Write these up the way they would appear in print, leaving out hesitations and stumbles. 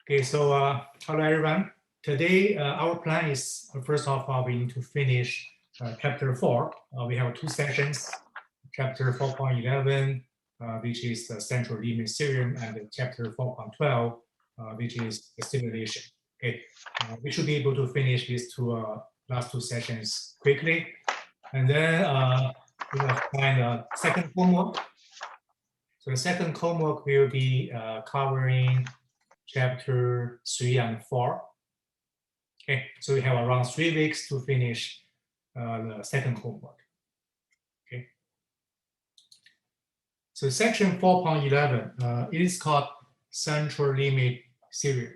Okay, so hello everyone. Today our plan is first of all we need to finish chapter 4. We have 2 sessions, chapter 4.11, which is the central limit theorem, and chapter 4.12, which is the simulation. Okay, we should be able to finish these last 2 sessions quickly, and then we will find the second homework. So the second homework will be covering chapter 3 and 4. Okay, so we have around 3 weeks to finish the second homework. Okay. So section 4.11, it is called central limit theorem.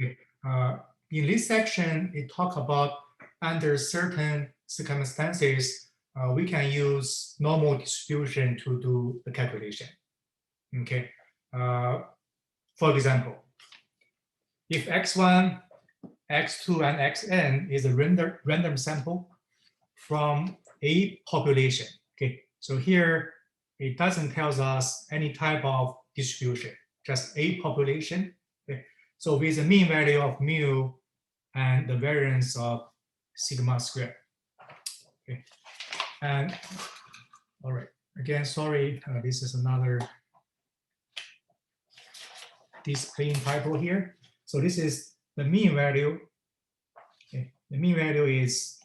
Okay. In this section, it talks about under certain circumstances, we can use normal distribution to do the calculation. Okay. For example, if x1, x2, and xn is a random sample from a population. Okay, so here it doesn't tell us any type of distribution, just a population. Okay, so with the mean value of mu and the variance of sigma squared. Okay, and all right, again, sorry, this is another displaying typo here. So this is the mean value. Okay, the mean value is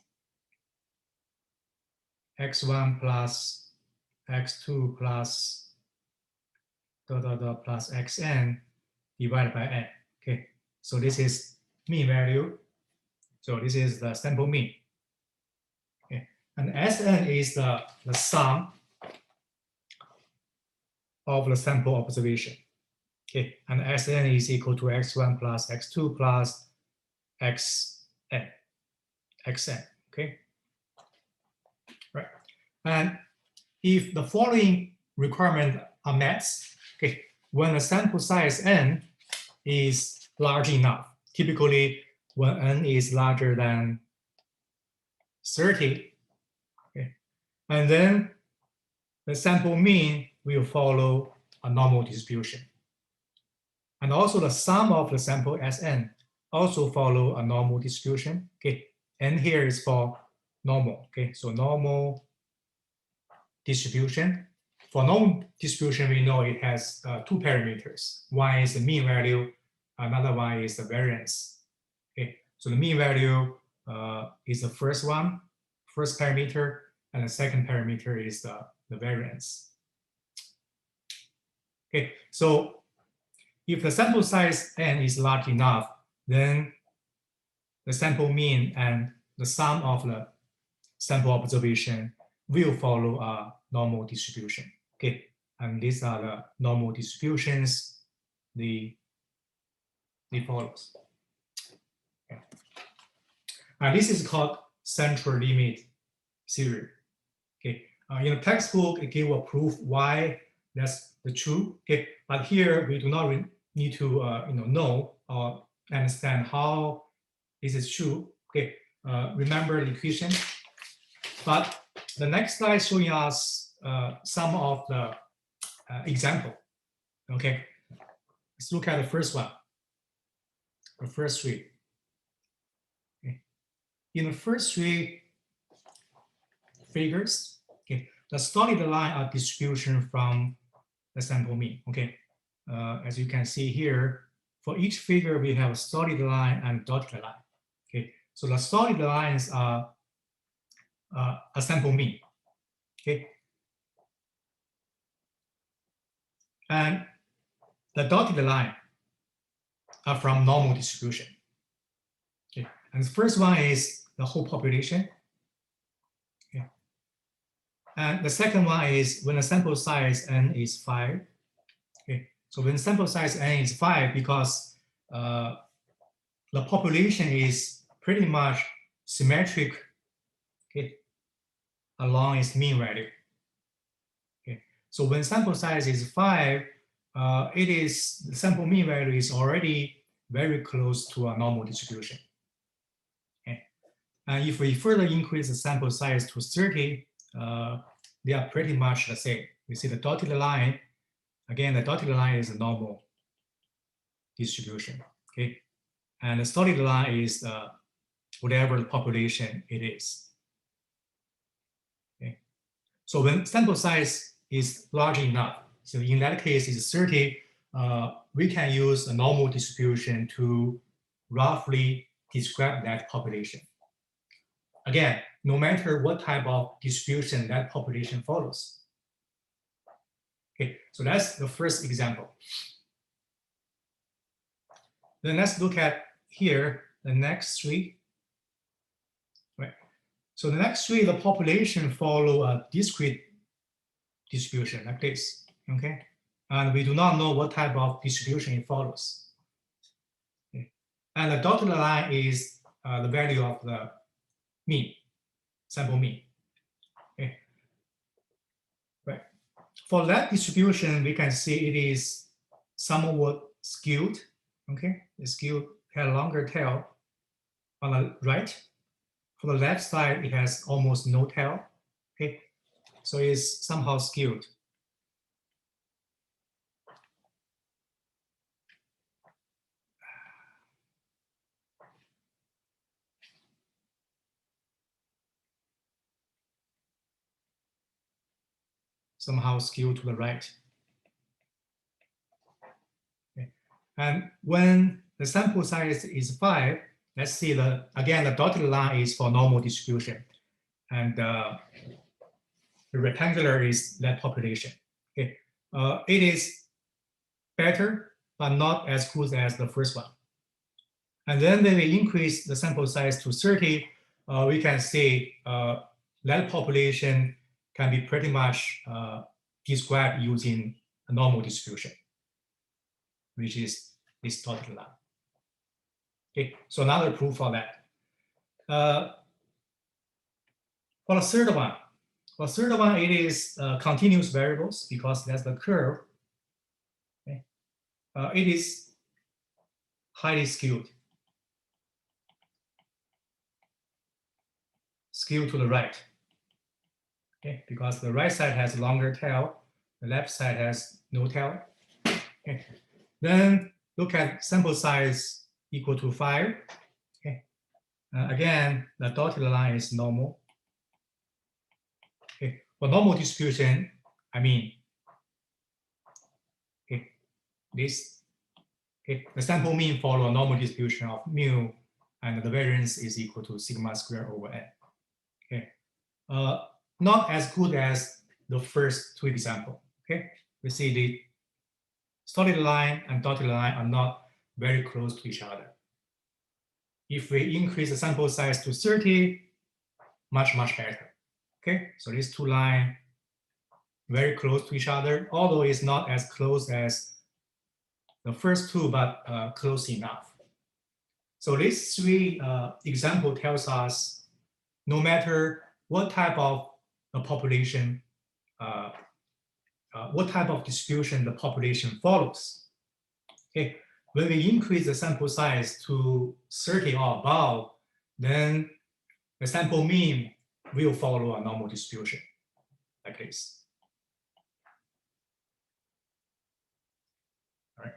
x1 plus x2 plus plus xn divided by n. Okay, so this is mean value. So this is the sample mean. Okay, and Sn is the sum of the sample observation. Okay, and Sn is equal to x1 plus x2 plus xn. Okay, right. And if the following requirements are met, okay, when the sample size n is large enough, typically when n is larger than 30, okay, and then the sample mean will follow a normal distribution. And also the sum of the sample Sn also follow a normal distribution. Okay, n here is for normal. Okay, so normal distribution. For normal distribution, we know it has 2 parameters. One is the mean value, another one is the variance. Okay, so the mean value is the first parameter, and the second parameter is the variance. Okay, so if the sample size n is large enough, then the sample mean and the sum of the sample observation will follow a normal distribution. Okay, and these are the normal distributions they follows. Okay. And this is called central limit theorem. Okay, in the textbook it gives a proof why that's the true. Okay, but here we do not need to know or understand how this is true. Okay, remember the equation. But the next slide is showing us some of the example. Okay, let's look at the first one, the first 3. Okay. In the first 3 figures, okay, the solid line are distribution from the sample mean. Okay, as you can see here, for each figure we have a solid line and dotted line. Okay, so the solid lines are a sample mean. Okay, and the dotted line are from normal distribution. Okay, and the first one is the whole population. Okay, and the second one is when the sample size n is 5. Okay, so when sample size n is 5, because the population is pretty much symmetric, okay, along its mean value. Okay, so when sample size is 5, the sample mean value is already very close to a normal distribution. Okay, and if we further increase the sample size to 30, they are pretty much the same. We see the dotted line. Again, the dotted line is a normal distribution. Okay, and the solid line is whatever the population it is. Okay, so when sample size is large enough, so in that case is 30, we can use a normal distribution to roughly describe that population. Again, no matter what type of distribution that population follows. Okay, so that's the first example. Then let's look at here the next three. Right. So the next three, the population follow a discrete distribution like this. Okay, and we do not know what type of distribution it follows. Okay. And the dotted line is the value of the mean, sample mean. Okay. Right. For that distribution, we can see it is somewhat skewed. Okay, it's skewed, had a longer tail on the right. For the left side, it has almost no tail. Okay, so it's somehow skewed. Somehow skewed to the right. Okay. And when the sample size is 5, let's see again, the dotted line is for normal distribution. And the rectangular is that population. Okay. It is better, but not as good as the first one. And then when we increase the sample size to 30, we can see that population can be pretty much described using a normal distribution, which is this dotted line. Okay, so another proof for that. For the third one, it is continuous variables because that's the curve. Okay. It is highly skewed. Skewed to the right. Okay, because the right side has longer tail, the left side has no tail. Okay. Then look at sample size equal to 5. Okay. Again, the dotted line is normal. Okay. For normal distribution, I mean, okay, this, okay, the sample mean follow a normal distribution of mu, and the variance is equal to sigma squared over n. Okay. Not as good as the first two examples. Okay, we see the solid line and dotted line are not very close to each other. If we increase the sample size to 30, much better. Okay, so these two lines very close to each other, although it's not as close as the first two, but close enough. So these three example tells us no matter what type of the population, what type of distribution the population follows. Okay, when we increase the sample size to 30 or above, then the sample mean will follow a normal distribution like this. All right.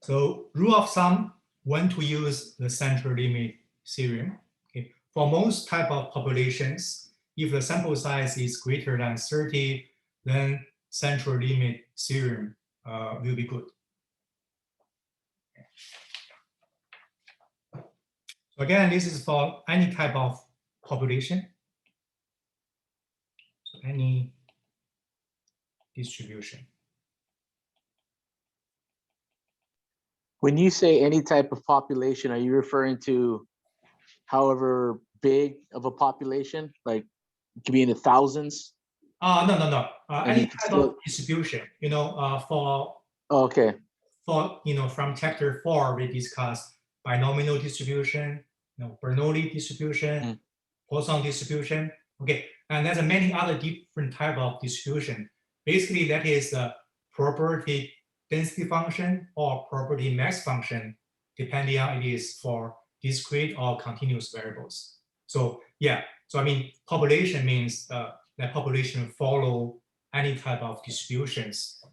So rule of thumb, when to use the central limit theorem. Okay, for most type of populations, if the sample size is greater than 30, then central limit theorem will be good. So again, this is for any type of population. So any distribution. When you say any type of population, are you referring to however big of a population? Like it could be in the thousands? No. Any type of distribution, you know, okay. For, you know, from chapter 4, we discussed binomial distribution, you know, Bernoulli distribution, Poisson distribution. Okay, and there's many other different type of distribution. Basically, that is a probability density function or probability mass function, depending on it is for discrete or continuous variables. So yeah, so I mean, population means that population follow any type of distributions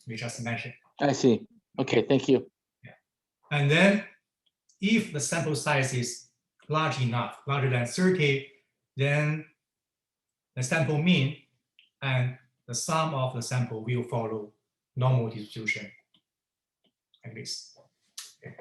we just mentioned. I see. Okay, thank you. And then if the sample size is large enough, larger than 30, then the sample mean and the sum of the sample will follow normal distribution like this. Okay.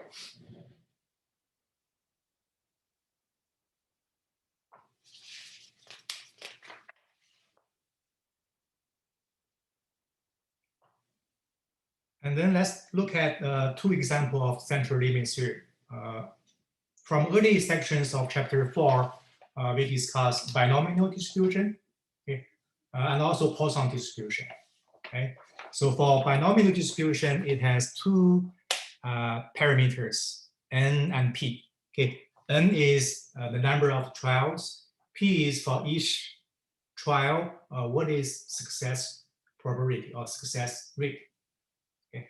And then let's look at 2 examples of central limit theory. From early sections of chapter 4, we discussed binomial distribution, okay, and also Poisson distribution. Okay, so for binomial distribution, it has 2 parameters, n and p. Okay, n is the number of trials. P is for each trial, what is success probability or success rate. Okay,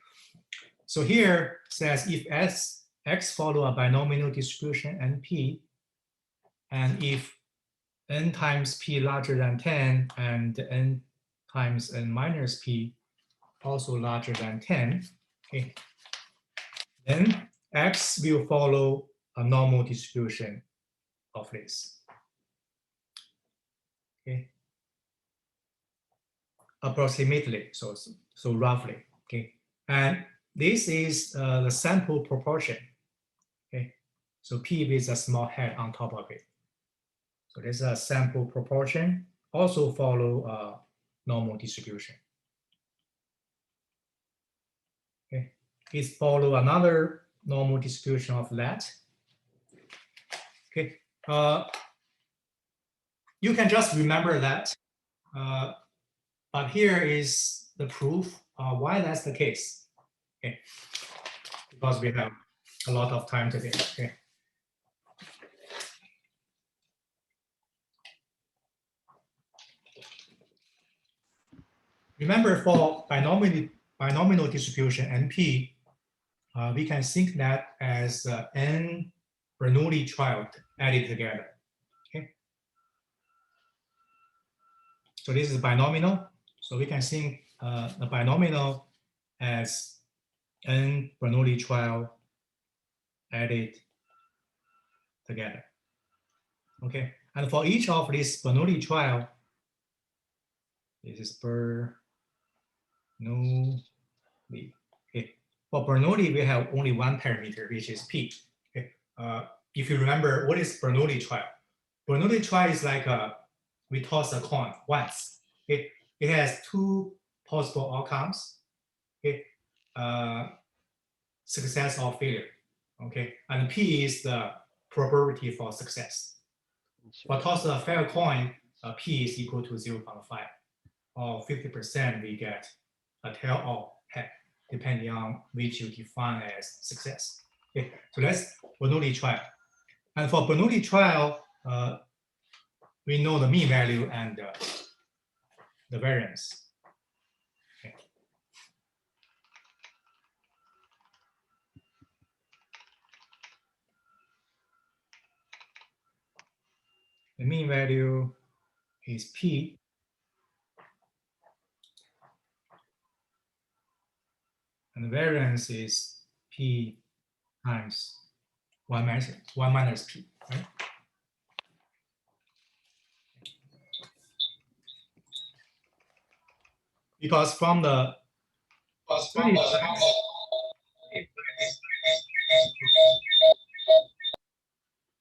so here says if x follow a binomial distribution np, and if n times p larger than 10 and n times n minus p also larger than 10, okay, then x will follow a normal distribution of this. Okay, approximately, so roughly. Okay, and this is the sample proportion. Okay, so p with a small head on top of it. So this is a sample proportion, also follow a normal distribution. Okay, it follow another normal distribution of that. Okay, you can just remember that, but here is the proof why that's the case. Okay, because we have a lot of time today. Okay. Remember, for binomial distribution NP, we can think that as n Bernoulli trial added together. Okay, so this is binomial. So we can think the binomial as n Bernoulli trial added together. Okay, and for each of these Bernoulli trial, this is Bernoulli. Okay, for Bernoulli, we have only 1 parameter, which is p. Okay, if you remember, what is Bernoulli trial? Bernoulli trial is like we toss a coin once. Okay, it has 2 possible outcomes. Okay, success or failure. Okay, and p is the probability for success. For toss a fair coin, p is equal to 0.5, or 50% we get a tail or head, depending on which you define as success. Okay, so that's Bernoulli trial. And for Bernoulli trial, we know the mean value and the variance. Okay. The mean value is p. And the variance is p times 1 minus p, right? Because from the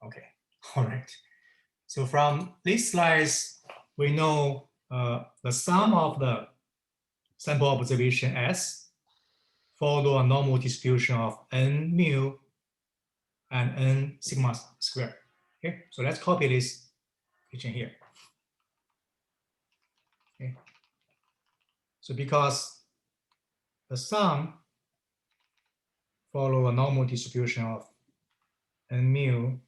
okay, all right. So from these slides, we know the sum of the sample observation S follow a normal distribution of n mu and n sigma squared. Okay, so let's copy this equation here. Okay, so because the sum follow a normal distribution of n mu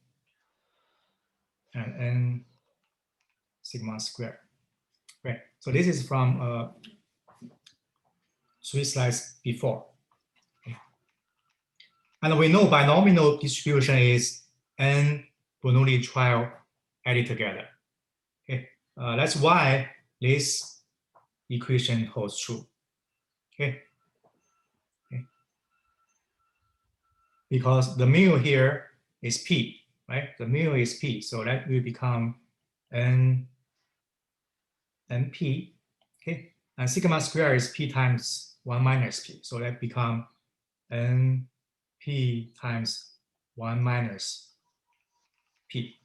and n sigma squared. Right, so this is from 3 slides before. Okay. And we know binomial distribution is n Bernoulli trial added together. Okay, that's why this equation holds true. Okay. Because the mu here is p, right? The mu is p, so that will become np, okay? And sigma square is p times 1 minus p, so that become np times 1 minus p,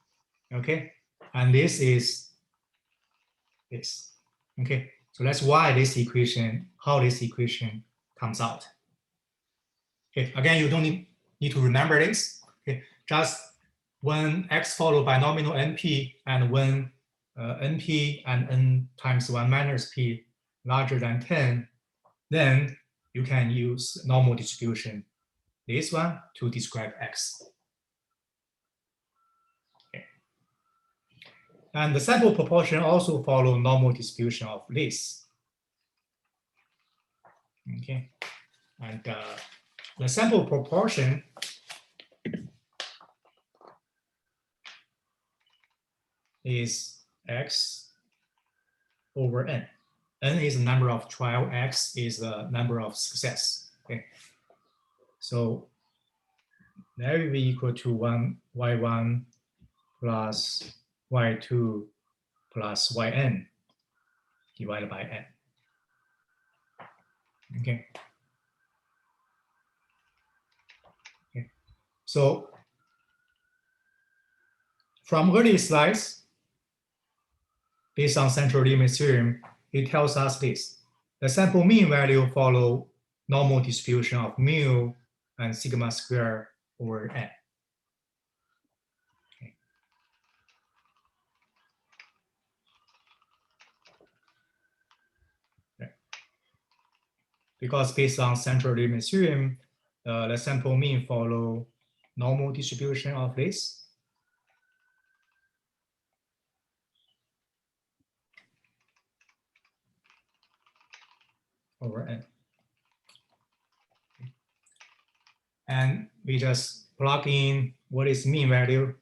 okay? And this is this, okay? So that's why this equation, how this equation comes out. Okay, again, you don't need to remember this. Okay, just when x followed by nominal np and when np and n times 1 minus p larger than 10, then you can use normal distribution, this one, to describe x. Okay. And the sample proportion also follow normal distribution of this. Okay, and the sample proportion is x over n. N is the number of trial, x is the number of success. Okay, so that will be equal to y1 plus y2 plus yn divided by n. Okay. Okay. So from earlier slides, based on central limit theorem, it tells us this: the sample mean value follow normal distribution of mu and sigma square over n. Okay. Okay. Because based on central limit theorem, the sample mean follow normal distribution of this. Over n. And we just plug in what is mean value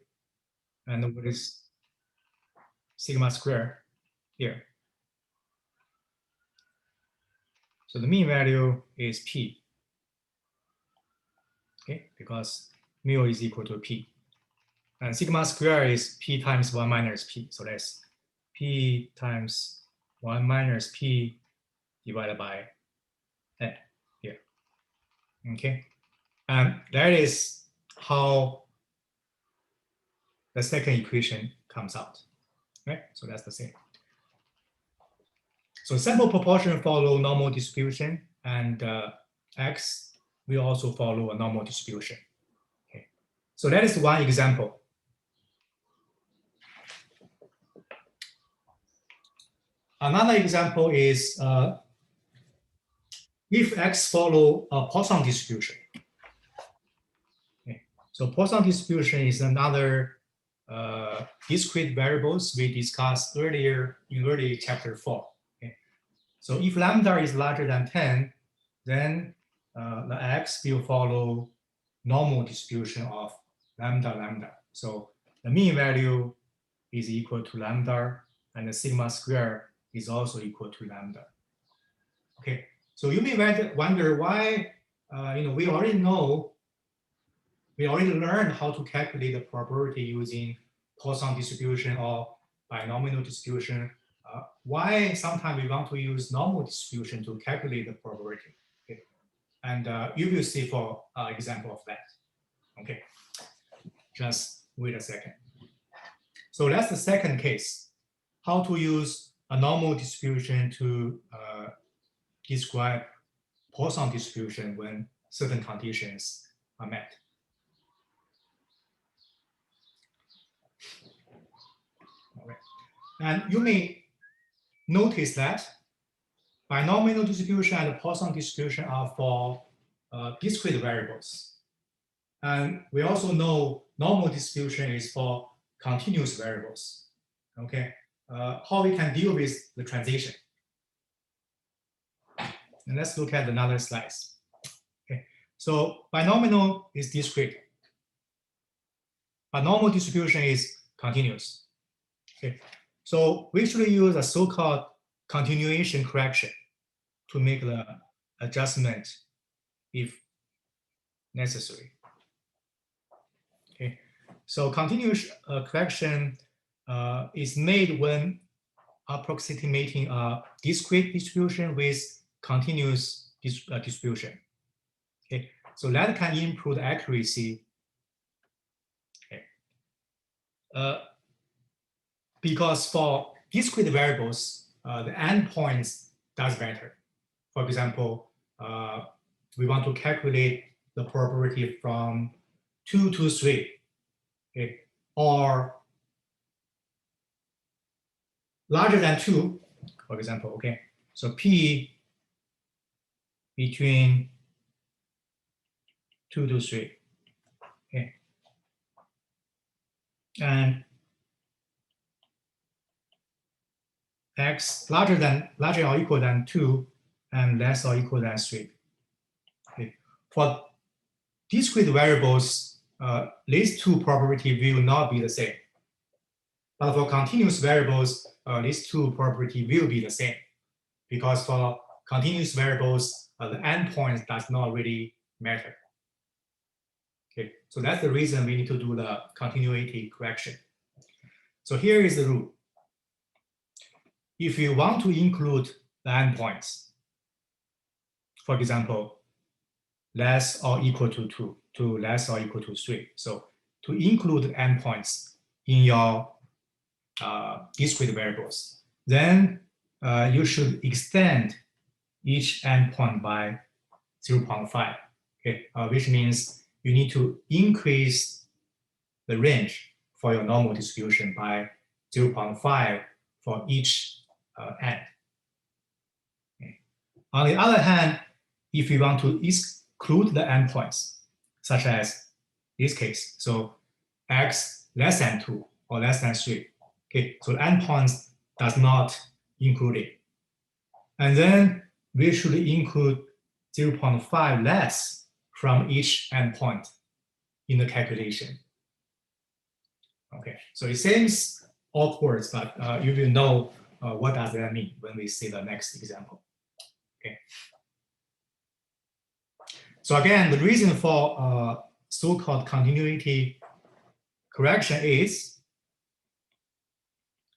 and what is sigma square here. So the mean value is p, okay, because mu is equal to p. And sigma square is p times 1 minus p. So that's p times 1 minus p divided by n here. Okay. And that is how the second equation comes out. Right? So that's the same. So sample proportion follow normal distribution, and x will also follow a normal distribution. Okay. So that is one example. Another example is if x follow a Poisson distribution. Okay. So Poisson distribution is another discrete variables we discussed earlier in early chapter 4. Okay. So if lambda is larger than 10, then the x will follow normal distribution of lambda. So the mean value is equal to lambda, and the sigma square is also equal to lambda. Okay, so you may wonder why, we already learned how to calculate the probability using Poisson distribution or binomial distribution. Why sometimes we want to use normal distribution to calculate the probability? Okay, and you will see for example of that. Okay, just wait a second. So that's the second case, how to use a normal distribution to describe Poisson distribution when certain conditions are met. All right. And you may notice that binomial distribution and Poisson distribution are for discrete variables. And we also know normal distribution is for continuous variables. Okay, how we can deal with the transition. And let's look at another slides. Okay, so binomial is discrete, but normal distribution is continuous. Okay, so we should use a so-called continuation correction to make the adjustment if necessary. Okay, so continuous correction is made when approximating a discrete distribution with continuous distribution. Okay, so that can improve the accuracy. Okay, because for discrete variables, the endpoints does matter. For example, we want to calculate the probability from 2 to 3, okay, or larger than 2, for example, okay. So P between 2 to 3, okay. And X larger or equal than 2 and less or equal than 3. Okay. For discrete variables, these two probability will not be the same. But for continuous variables, these two probability will be the same, because for continuous variables, the endpoint does not really matter. Okay, so that's the reason we need to do the continuity correction. So here is the rule. If you want to include the endpoints, for example, less or equal to 2 to less or equal to 3. So to include endpoints in your discrete variables, then you should extend each endpoint by 0.5, okay, which means you need to increase the range for your normal distribution by 0.5 for each end. Okay. On the other hand, if you want to exclude the endpoints, such as this case, so x less than 2 or less than 3, okay, so endpoints does not include it. And then we should include 0.5 less from each endpoint in the calculation. Okay, so it seems awkward, but you will know what does that mean when we see the next example. Okay. So again, the reason for so-called continuity correction is,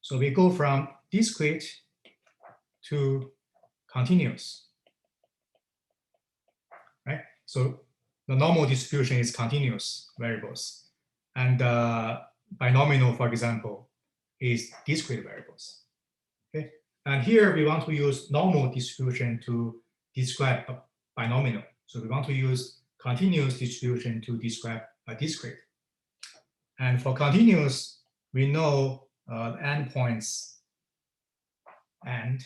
so we go from discrete to continuous, right? So the normal distribution is continuous variables, and binomial, for example, is discrete variables. Okay, and here we want to use normal distribution to describe a binomial. So we want to use continuous distribution to describe a discrete. And for continuous, we know the endpoints and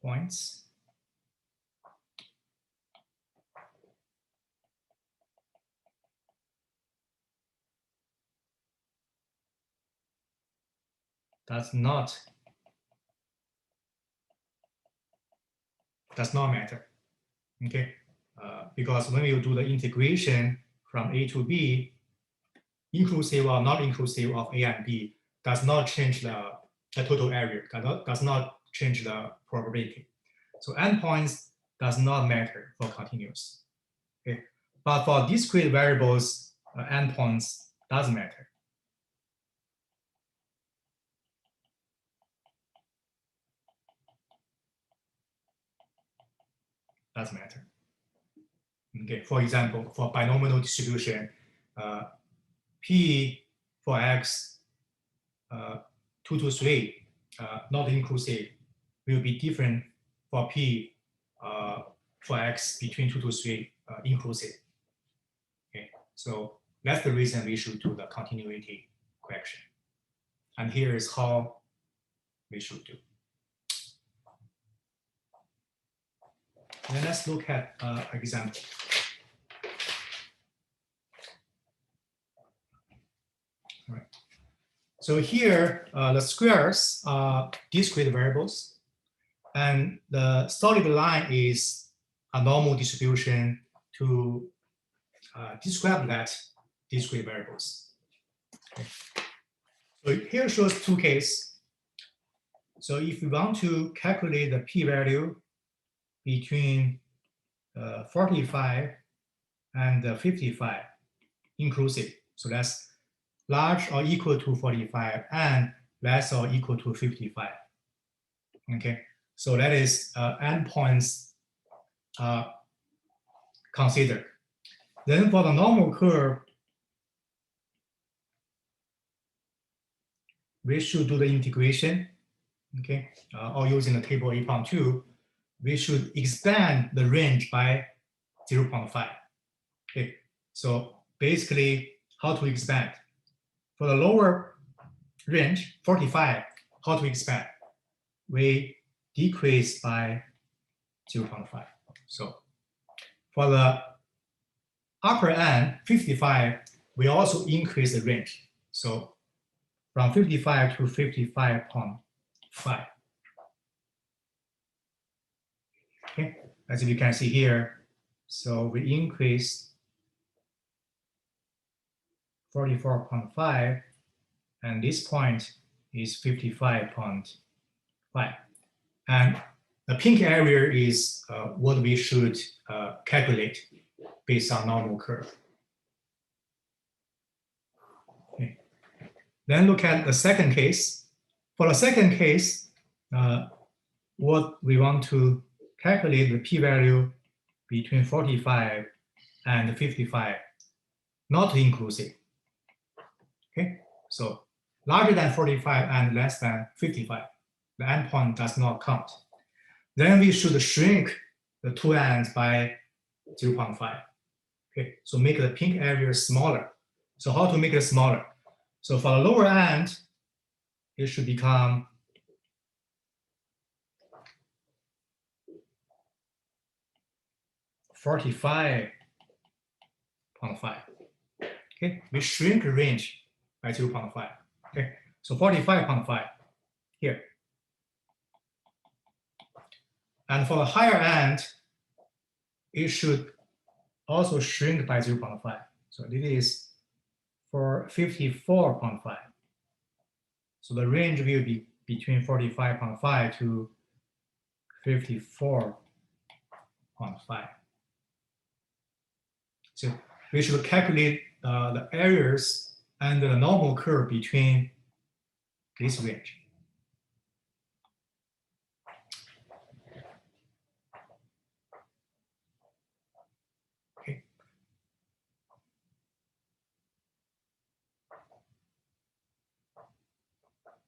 points does not matter, okay? Because when you do the integration from A to B, inclusive or not inclusive of A and B does not change the total area, does not change the probability. So endpoints does not matter for continuous, okay? But for discrete variables, endpoints does matter. Does matter. Okay, for example, for binomial distribution, P for x 2 to 3, not inclusive, will be different for P for x between 2 to 3 inclusive. Okay, so that's the reason we should do the continuity correction. And here is how we should do. Then let's look at an example. All right. So here, the squares are discrete variables, and the solid line is a normal distribution to describe that discrete variables. Okay. So here shows two cases. So if we want to calculate the p-value between 45 and 55 inclusive, so that's large or equal to 45 and less or equal to 55. Okay, so that is endpoints considered. Then for the normal curve, we should do the integration, okay, or using the table 8.2, we should expand the range by 0.5. Okay, so basically, how to expand? For the lower range, 45, how to expand? We decrease by 0.5. So for the upper end, 55, we also increase the range. So from 55 to 55.5. Okay, as you can see here, so we increase 44.5, and this point is 55.5. And the pink area is what we should calculate based on normal curve. Okay. Then look at the second case. For the second case, what we want to calculate the p-value between 45 and 55, not inclusive. Okay, so larger than 45 and less than 55, the endpoint does not count. Then we should shrink the two ends by 0.5. Okay, so make the pink area smaller. So how to make it smaller? So for the lower end, it should become 45.5. Okay, we shrink the range by 0.5. Okay, so 45.5 here. And for the higher end, it should also shrink by 0.5. So this is for 54.5. So the range will be between 45.5 to 54.5. So we should calculate the areas and the normal curve between this range. Okay.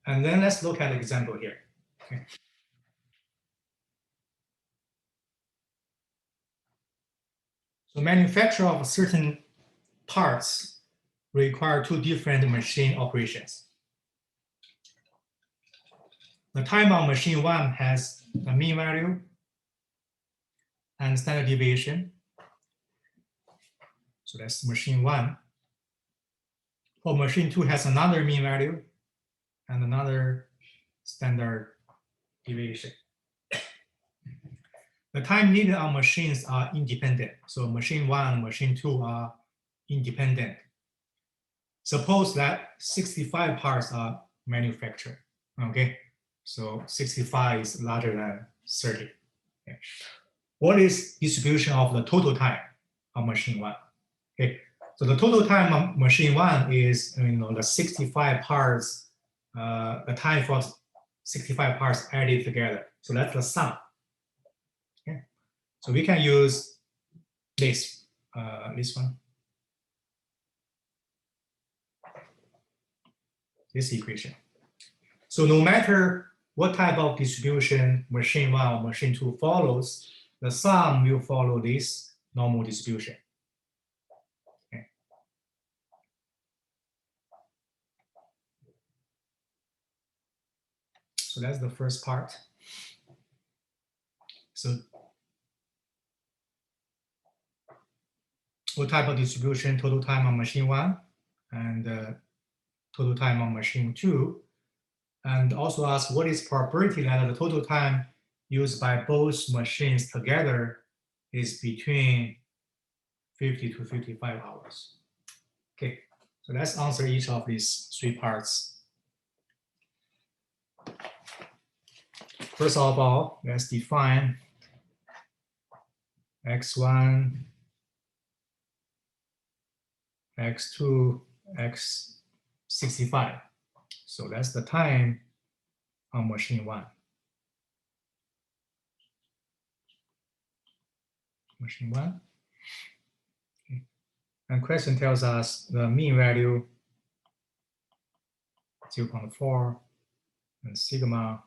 And then let's look at an example here. Okay. So manufacture of certain parts require two different machine operations. The time on machine 1 has a mean value and standard deviation. So that's machine 1. For machine 2 has another mean value and another standard deviation. The time needed on machines are independent. So machine 1 and machine 2 are independent. Suppose that 65 parts are manufactured. Okay, so 65 is larger than 30. Okay. What is distribution of the total time on machine 1? Okay, so the total time on machine 1 is the 65 parts, the time for 65 parts added together. So that's the sum. Okay, so we can use this one. This equation. So no matter what type of distribution machine 1 or machine 2 follows, the sum will follow this normal distribution. Okay. So that's the first part. So what type of distribution? Total time on machine 1 and total time on machine 2. And also ask what is probability that the total time used by both machines together is between 50 to 55 hours. Okay, so let's answer each of these three parts first of all, let's define x1, x2, x65. So that's the time on machine 1. Machine 1. Okay. And question tells us the mean value 0.4 and sigma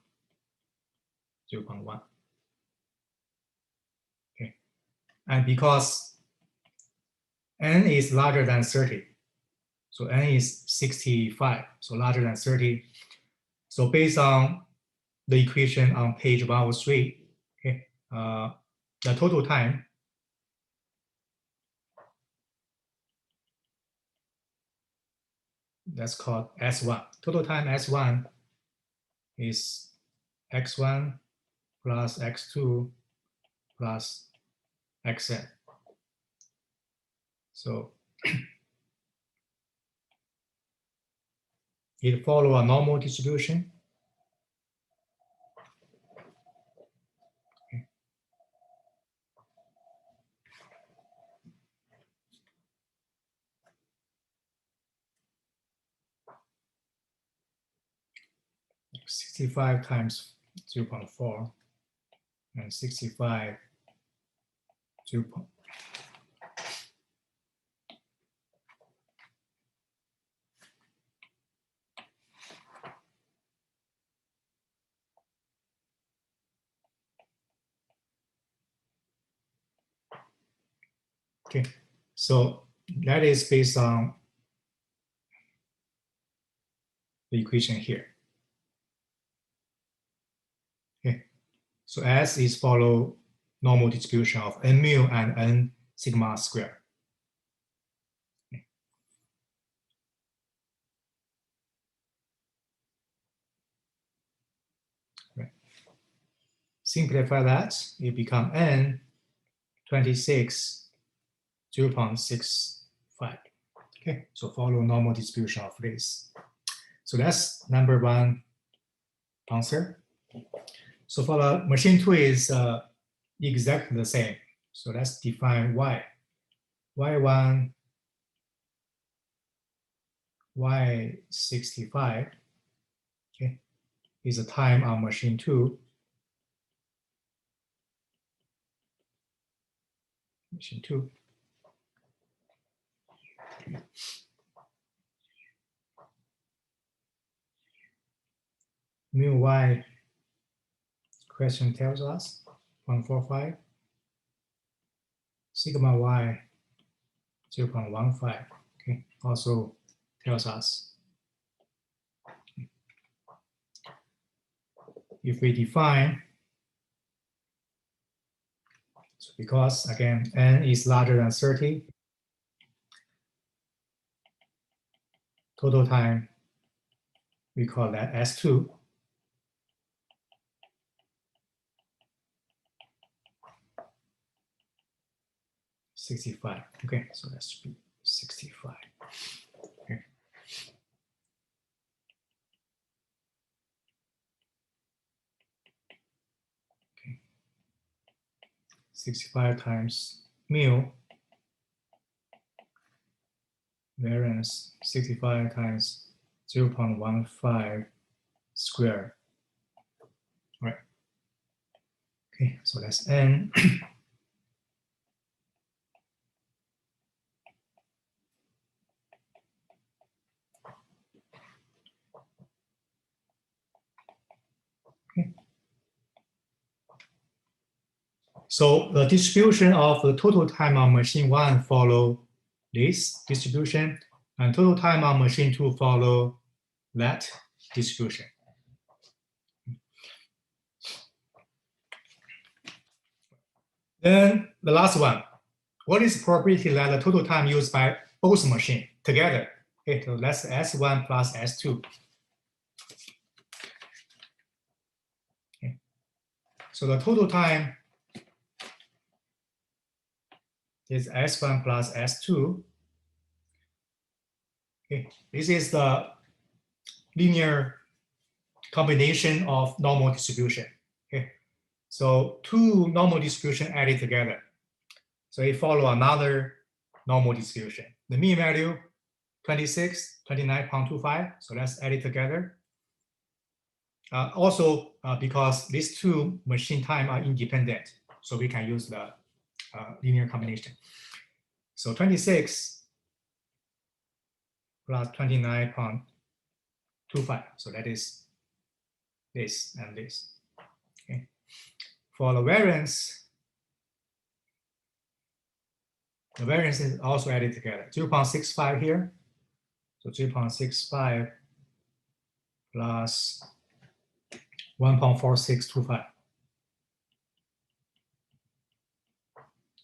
0.1. Okay. And because n is larger than 30, so n is 65, so larger than 30. So based on the equation on page 103, okay, the total time that's called S1. Total time S1 is x1 plus x2 plus xn. So it follows a normal distribution. Okay. 65 times 0.4 and 65 0. Okay, so that is based on the equation here. Okay, so S is follow normal distribution of n mu and n sigma square. Okay. Right. Simplify that, it becomes n 26 0.65. Okay, so follow normal distribution of this. So that's number 1 answer. So for the machine 2 is exactly the same. So let's define y. y1, y65, okay, is the time on machine 2. Machine 2. Mu y, question tells us 145. Sigma y 0.15. Okay, also tells us. If we define, so because again n is larger than 30, total time we call that S2. $65. Okay, so that should be 65. Okay. Okay. 65 times mu variance 65 times 0.15 squared. Right. Okay, so that's n. So the distribution of the total time on machine 1 follow this distribution, and total time on machine 2 follow that distribution. Then the last one, what is the probability that the total time used by both machines together? Okay, so that's S1 plus S2. Okay. So the total time is S1 plus S2. Okay. This is the linear combination of normal distribution. So two normal distribution added together. So it follow another normal distribution. The mean value 26, 29.25. So let's add it together. Also, because these two machine time are independent, so we can use the linear combination. So 26 plus 29.25. So that is this and this. Okay. For the variance is also added together. 0.65 here. So 0.65 plus 1.4625.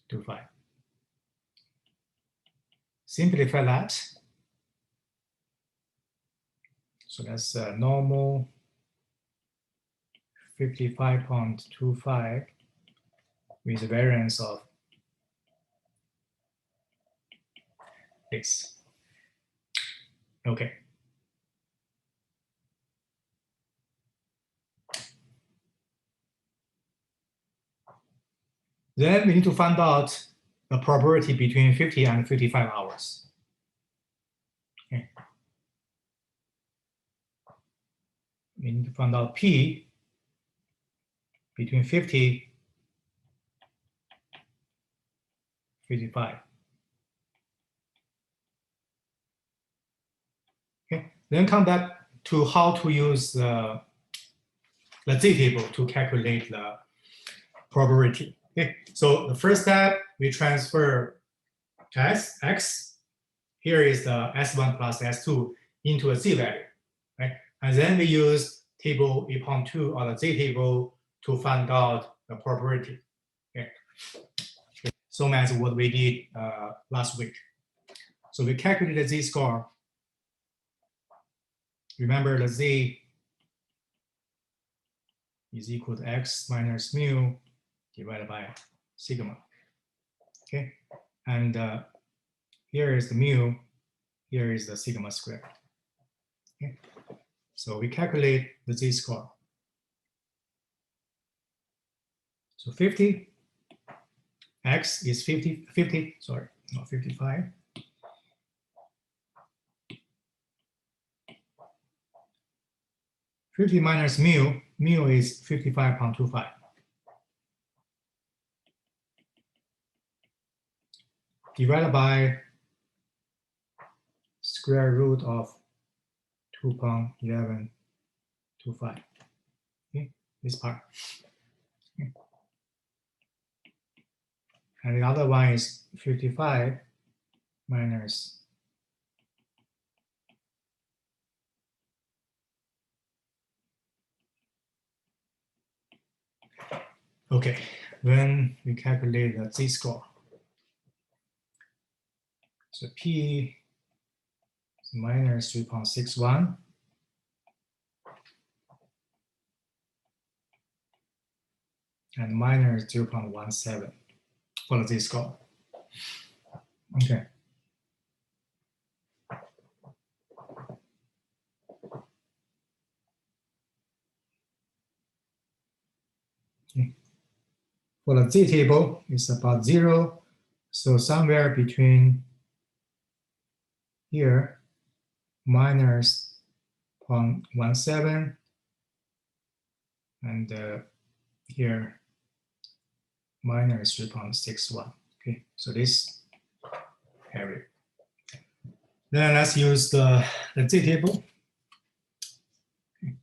25. Simplify that. So that's normal 55.25 with a variance of this. Okay. Then we need to find out the probability between 50 and 55 hours. Okay. We need to find out P between 50 55. Okay. Then come back to how to use the Z table to calculate the probability. Okay. So the first step, we transfer x. Here is the S1 plus S2 into a Z value, right? And then we use table 8.2 or the Z table to find out the probability. Okay. So as what we did last week. So we calculated the Z-score. Remember the Z is equal to X minus mu divided by sigma. Okay. And here is the mu, here is the sigma squared. Okay. So we calculate the Z-score. So 50, X is 50, sorry, not 55. Minus mu is 55.25. Divided by square root of 2.1125. Okay, this part. Okay. And the other one is 55 minus okay, then we calculate the Z-score. So P is minus 3.61. And minus 0.17 for the Z-score. Okay. Okay. For the Z table, it's about 0. So somewhere between here, minus 0.17, and here, minus 3.61. Okay, so this area. Then let's use the Z table. Okay.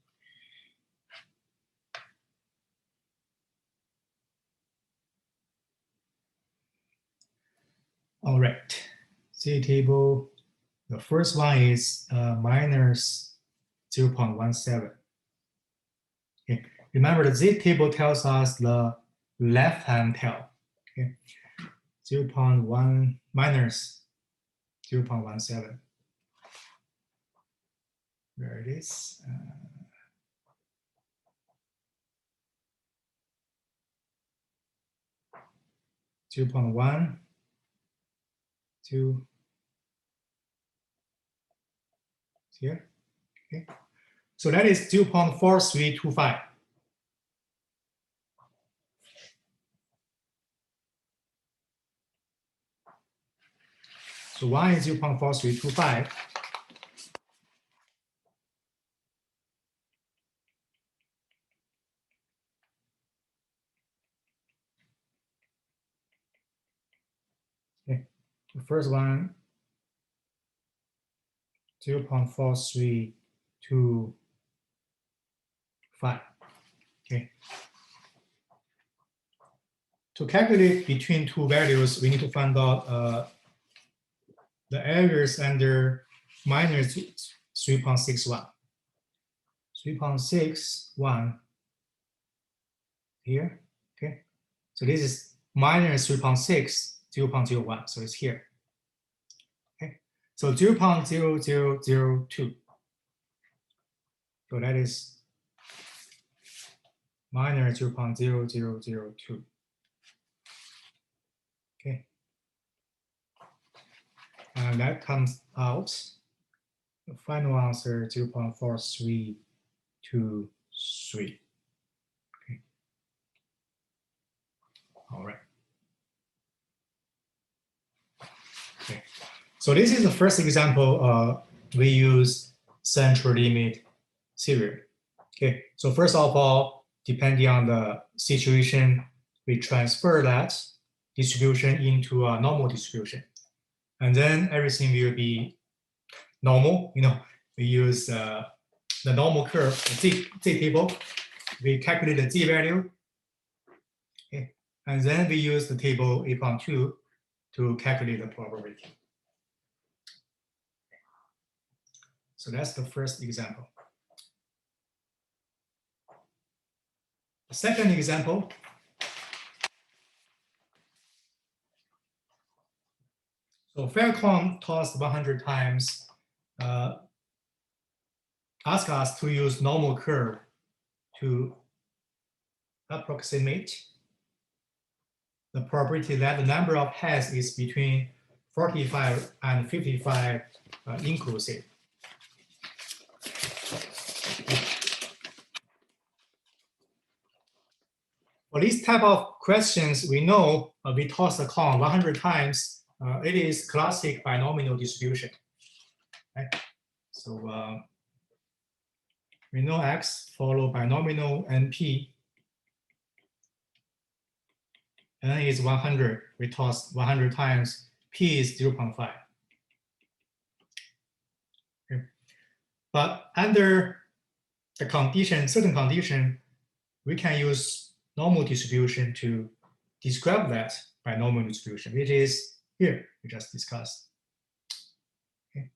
All right, Z table. The first one is minus 0.17. Okay. Remember, the Z table tells us the left-hand tail. Okay. 0.1 minus 0.17. There it is. 0.1, 2, here. Okay. So that is 0.4325. So 1 is 0.4325. Okay, the first one 0.4325. Okay. To calculate between two values, we need to find out the areas under minus 3.61. 3.61 here. Okay. So this is minus 3.6, 0.01. So it's here. Okay. So 0.0002. So that is minus 0.0002. Okay. And that comes out, the final answer 0.4323. Okay. All right. Okay. So this is the first example we use central limit theorem. Okay. So first of all, depending on the situation, we transfer that distribution into a normal distribution. And then everything will be normal. You know, we use the normal curve, the Z table. We calculate the Z value. Okay. And then we use the table 8.2 to calculate the probability. So that's the first example. The second example, so fair coin tossed 100 times, ask us to use normal curve to approximate the probability that the number of heads is between 45 and 55 inclusive. For this type of questions, we know we toss a coin 100 times. It is classic binomial distribution. Right? So we know X follow binomial NP. N is 100. We toss 100 times. P is 0.5. Okay. But under the condition, certain condition, we can use normal distribution to describe that binomial distribution, which is here, we just discussed. Okay.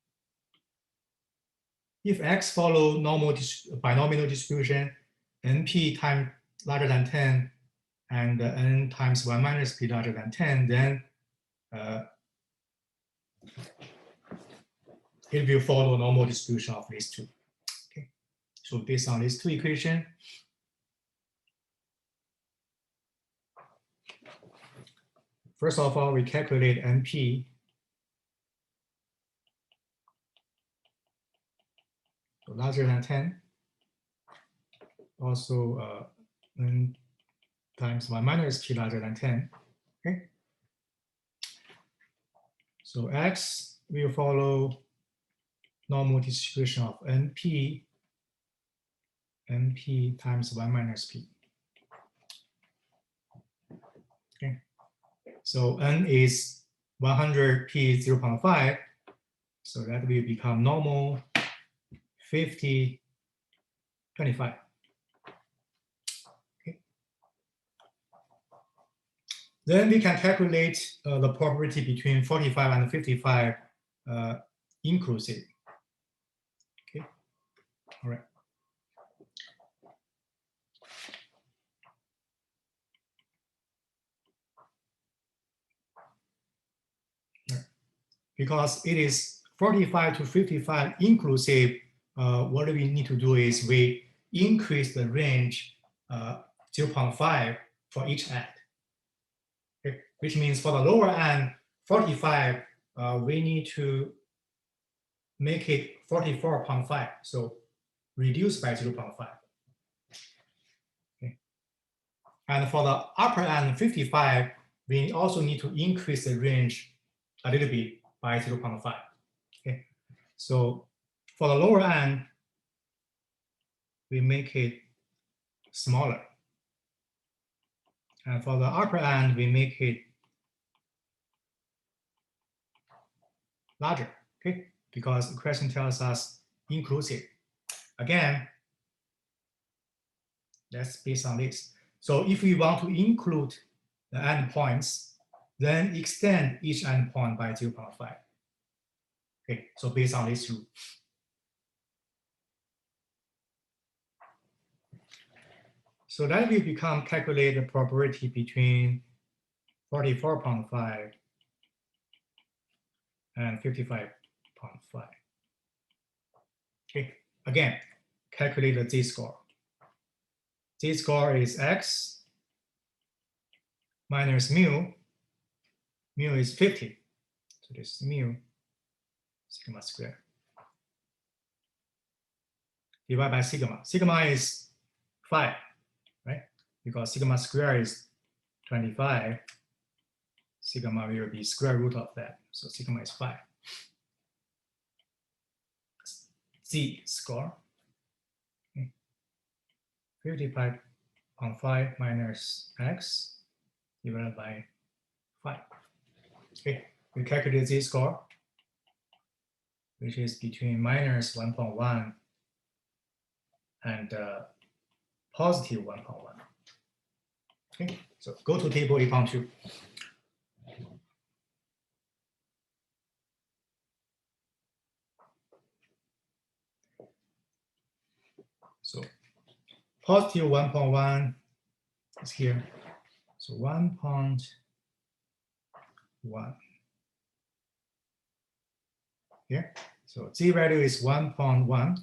If X follow normal binomial distribution, NP time larger than 10, and N times 1 minus P larger than 10, then it will follow normal distribution of these two. Okay. So based on these two equations, first of all, we calculate NP. So larger than 10. Also, N times 1 minus P larger than 10. Okay. So X will follow normal distribution of NP times 1 minus P. Okay. So N is 100, P 0.5. So that will become normal 50, 25. Okay. Then we can calculate the probability between 45 and 55 inclusive. Okay. All right. Because it is 45 to 55 inclusive, what we need to do is we increase the range 0.5 for each end. Okay. Which means for the lower end, 45, we need to make it 44.5. So reduce by 0.5. Okay. And for the upper end, 55, we also need to increase the range a little bit by 0.5. Okay, so for the lower end, we make it smaller. And for the upper end, we make it larger, okay? Because the question tells us inclusive. Again, that's based on this. So if we want to include the endpoints, then extend each endpoint by 0.5. Okay, so based on this rule. So that will become calculate the probability between 44.5 and 55.5. Okay, again, calculate the z-score. Z-score is x minus mu. Mu is 50. So this is mu sigma square divided by sigma. Sigma is 5, right? Because sigma square is 25. Sigma will be square root of that. So sigma is 5. Z-score. 55.5 minus x divided by 5. Okay, we calculate z-score, which is between minus 1.1 and positive 1.1. Okay, so go to table 8.2. So positive 1.1 is here. So 1.1 here. So z value is 1.1,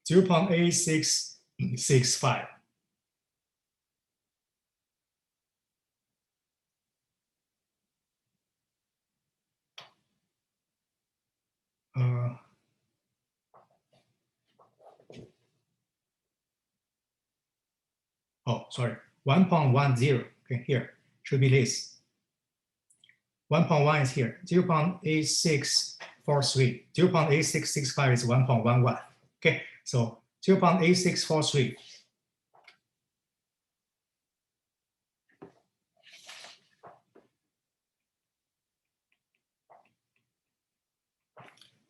0.8665. Oh, sorry, 1.10. Okay, here should be this. 1.1 is here. 0.8643. 0.8665 is 1.11. Okay, so 0.8643.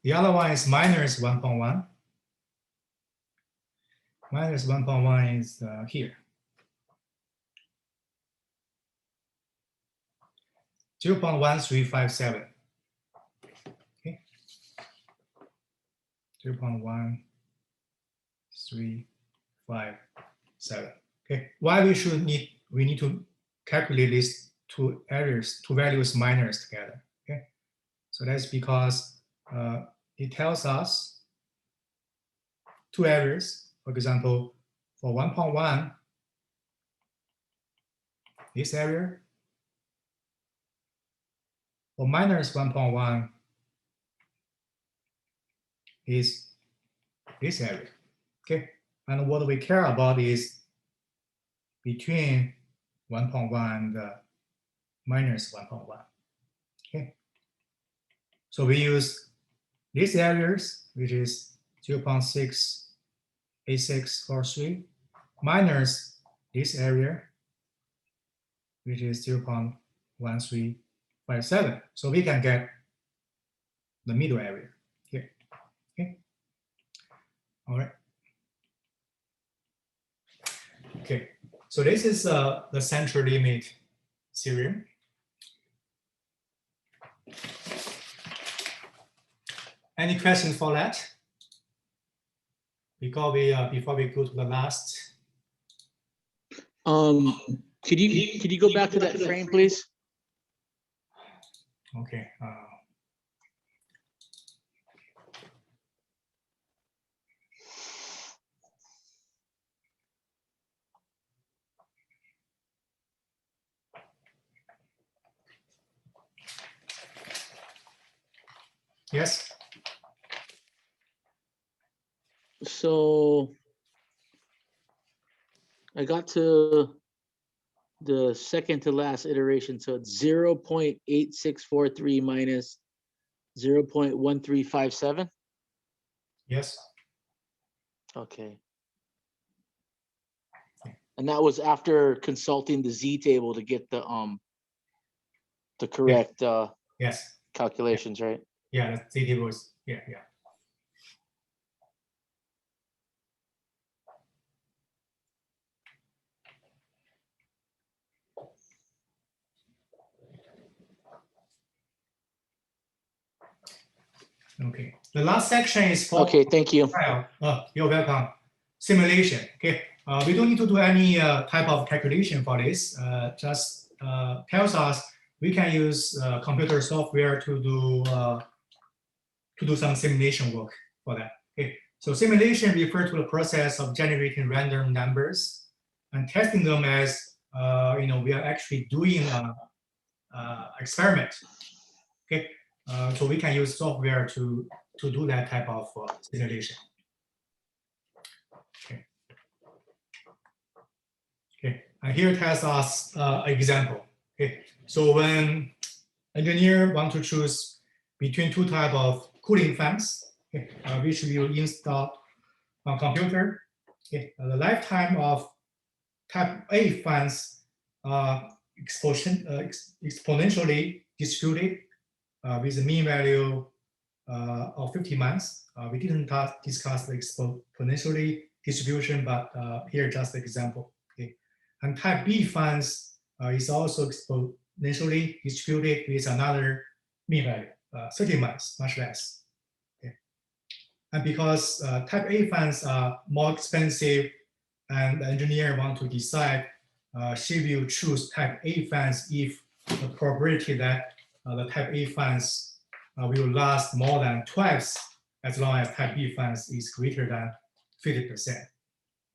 The other one is minus 1.1. Minus 1.1 is here. 0.1357. Okay. 0.1357. Okay. Why we need to calculate these two values minors together. Okay. So that's because it tells us two areas. For example, for 1.1, this area. For minus 1.1 is this area, okay? And what we care about is between 1.1 and minus 1.1, okay? So we use these areas, which is 0.68643, minus this area, which is 0.1357. So we can get the middle area here. Okay. All right. Okay. So this is the central limit theorem. Any questions for that? Before we go to the last. Could you go back to that frame, please? Okay. Yes. So I got to the second to last iteration. So it's 0.8643 minus 0.1357. Yes. Okay. And that was after consulting the Z table to get the correct Yes. calculations, right? Yeah. The Z table is, yeah. Okay. The last section is for Okay, thank you. You're welcome. Simulation. Okay. We don't need to do any type of calculation for this. Just tells us we can use computer software to do some simulation work for that. Okay. So simulation refers to the process of generating random numbers and testing them as we are actually doing experiment. Okay. So we can use software to do that type of simulation. Okay, and here it has us an example. Okay, so when engineer want to choose between two type of cooling fans, okay, which we will install on computer. Okay, the lifetime of type A fans exponentially distributed with a mean value of 50 months. We didn't discuss the exponentially distribution, but here just the example. Okay, and type B funds is also exponentially distributed with another mean value, 30 months, much less. Okay, and because type A funds are more expensive, and the engineer want to decide she will choose type A funds if the probability that the type A funds will last more than twice as long as type B funds is greater than 50%.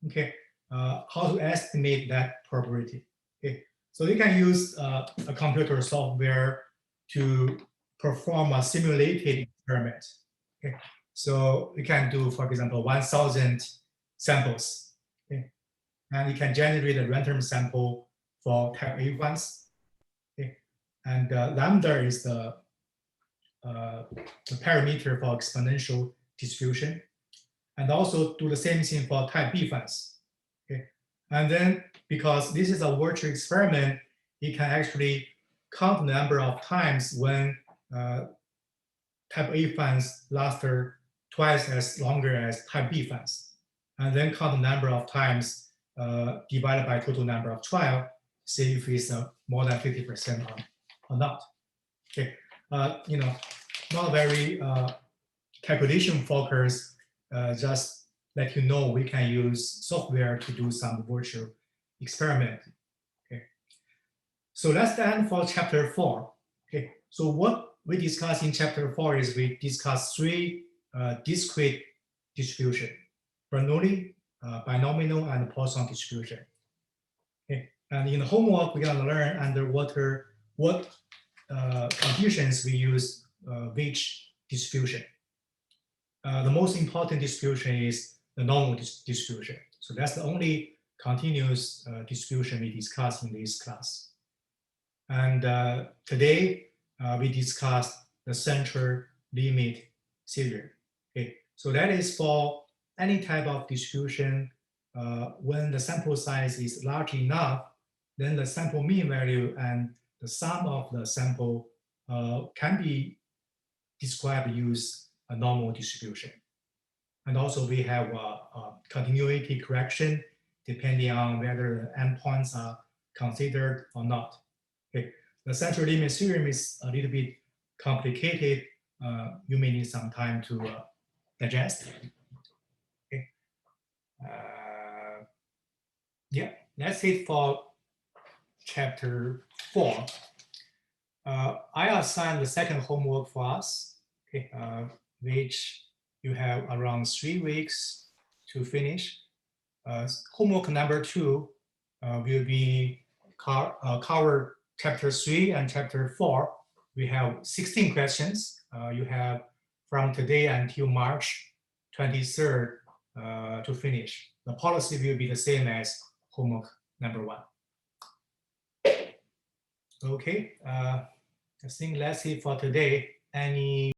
Okay, how to estimate that probability? Okay, so you can use a computer software to perform a simulated experiment. Okay, so you can do, for example, 1,000 samples. Okay, and you can generate a random sample for type A ones. Okay, and lambda is the parameter for exponential distribution, and also do the same thing for type B funds. Okay, and then because this is a virtual experiment, you can actually count the number of times when type A funds lasted twice as longer as type B funds, and then count the number of times divided by total number of trial, see if it's more than 50% or not. Okay, not very calculation focus, just let you know we can use software to do some virtual experiment. Okay, so that's the end for chapter 4. Okay, so what we discussed in chapter 4 is we discussed 3 discrete distribution: Bernoulli, binomial, and Poisson distribution. Okay, and in the homework we're gonna learn under what conditions we use which distribution. The most important distribution is the normal distribution. So that's the only continuous distribution we discuss in this class. And today we discussed the central limit theorem. Okay, so that is for any type of distribution. When the sample size is large enough, then the sample mean value and the sum of the sample can be described use a normal distribution. And also we have a continuity correction depending on whether the endpoints are considered or not. Okay, the central limit theorem is a little bit complicated. You may need some time to digest. Okay. Yeah, that's it for chapter 4. I assigned the second homework for us, okay, which you have around 3 weeks to finish. Homework number 2 will be cover chapter 3 and chapter 4. We have 16 questions. You have from today until March 23rd to finish. The policy will be the same as homework number 1. Okay, I think that's it for today. Any